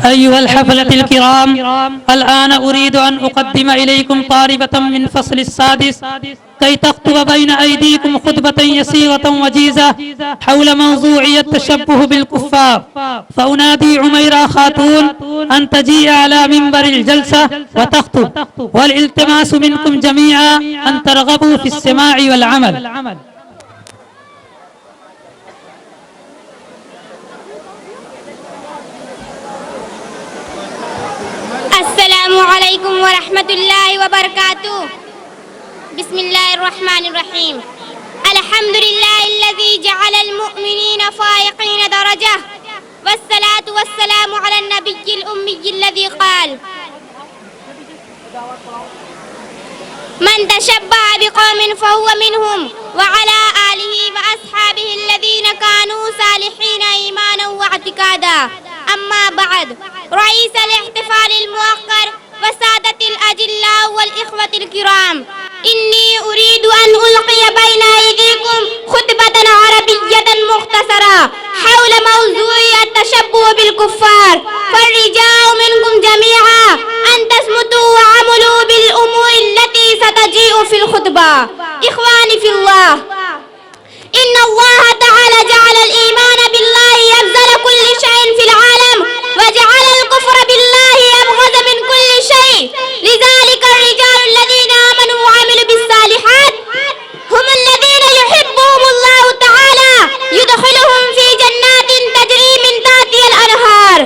أيها الحفلة الكرام، الآن أريد أن أقدم إليكم طالبة من فصل السادس كي تخطب بين أيديكم خطبة يسيرة وجيزة حول موضوعية التشبه بالكفار. فأنادي عميرة خاتون أن تجيء على منبر الجلسة وتخطب، والالتماس منكم جميعا أن ترغبوا في السماع والعمل. السلام عليكم ورحمة الله وبركاته. بسم الله الرحمن الرحيم. الحمد لله الذي جعل المؤمنين فائقين درجة، والصلاة والسلام على النبي الأمي الذي قال: من تشبه بقوم فهو منهم، وعلى آله وأصحابه الذين كانوا صالحين إيمانا واعتقادا. أما بعد، رئيس الاحتفال الموقر وسادة الأجلاء والإخوة الكرام، إني أريد أن ألقي بين أيديكم خطبة عربية مختصرة حول موضوع التشبه بالكفار، فالرجاء منكم جميعا أن تصمتوا وعملوا بالأمور التي ستجيء في الخطبة. إخواني في الله، إن الله تعالى جعل الإيمان بالله أفضل كل شيء في العالم، وجعل الكفر بالله أبغض من كل شيء. لذلك الرجال الذين آمنوا وعملوا بالصالحات هم الذين يحبهم الله تعالى، يدخلهم في جنات تجري من تحتها الأنهار.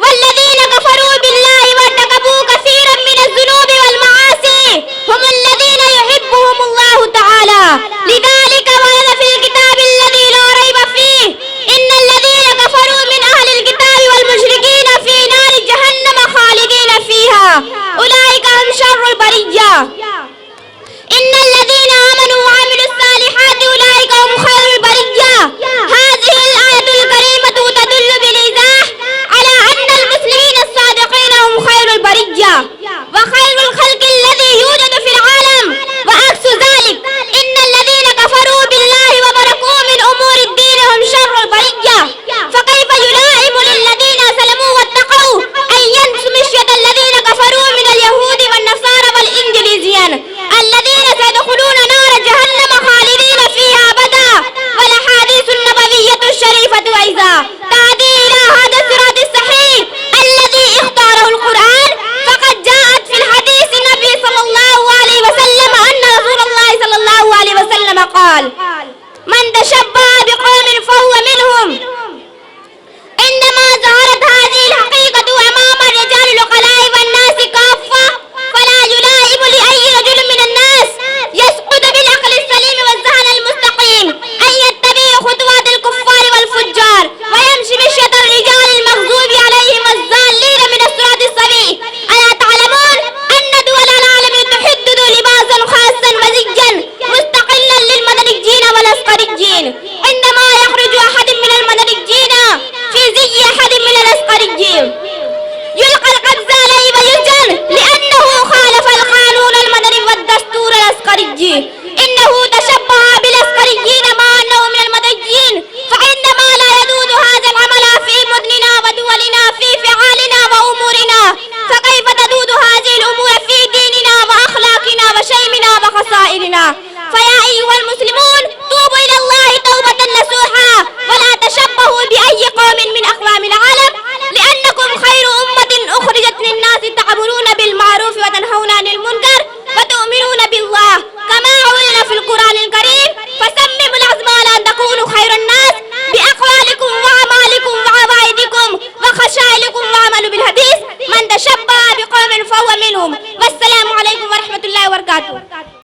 والذين كفروا بالله وارتكبوا كثيرا من الذنوب والمعاصي هم الذين يحبهم الله تعالى. لذلك ورد في الكتاب الذي لا ريب فيه: إن الذين كفروا من أهل الكتاب والمشركين في نار جهنم خالدين فيها، أولئك هم شر البرية. إن الذين آمنوا وعملوا الصالحات أولئك هم خير البرية. هذه الآية الكريمة تدل بالإيضاح على أن المسلمين الصادقين هم خير البرية وخير الخلق الذي يوجد في العالم، وعكس ذلك إن الذين كفروا بالله وبركوا من أمور الدين هم شر البرية. فكيف يلائم للذين سلموا واتقوا أن ينسوا مشية الذين كفروا من اليهود والنصارى والإنجليزيين الذين سيدخلون نار جهنم خالدين فيها أبدا. والأحاديث النبوية الشريفة أيضا تهدي إلى هذا الصراط الصحيح الذي اختاره القرآن، فقد جاءت في الحديث النبي صلى الله عليه وسلم أن رسول الله صلى الله عليه وسلم قال: من تشبه بقوم فهو منهم. عندما ظهرت هذه الحقيقة أمام الرجال العقلاء والناس كافة، فلا يلائم لأي رجل من الناس يسقط بالعقل السليم والذهن المستقيم أن يتبع خطوات الكفار والفجار ويمشي مشية الرجال المغضوب عليهم الضالين من الصراط السوي. ألا تعلمون أن دول العالم تحدد لباسا خاصا مزيجا مستقلا للمدنيين والعسكريين. عندما يخرج أحد من المدنيين في زي أحد من العسكريين يلقى القبض عليه ويسجن لأنه خالف القانون المدني والدستور العسكري. إنه تشبه بالعسكريين مع أنه من المدنيين، فعندما لا يدود هذا العمل في مدننا ودولنا في فعالنا وأمورنا، فكيف تدود هذه الأمور في ديننا وأخلاقنا وشيمنا وخصائلنا؟ فيا أيها المسلمون،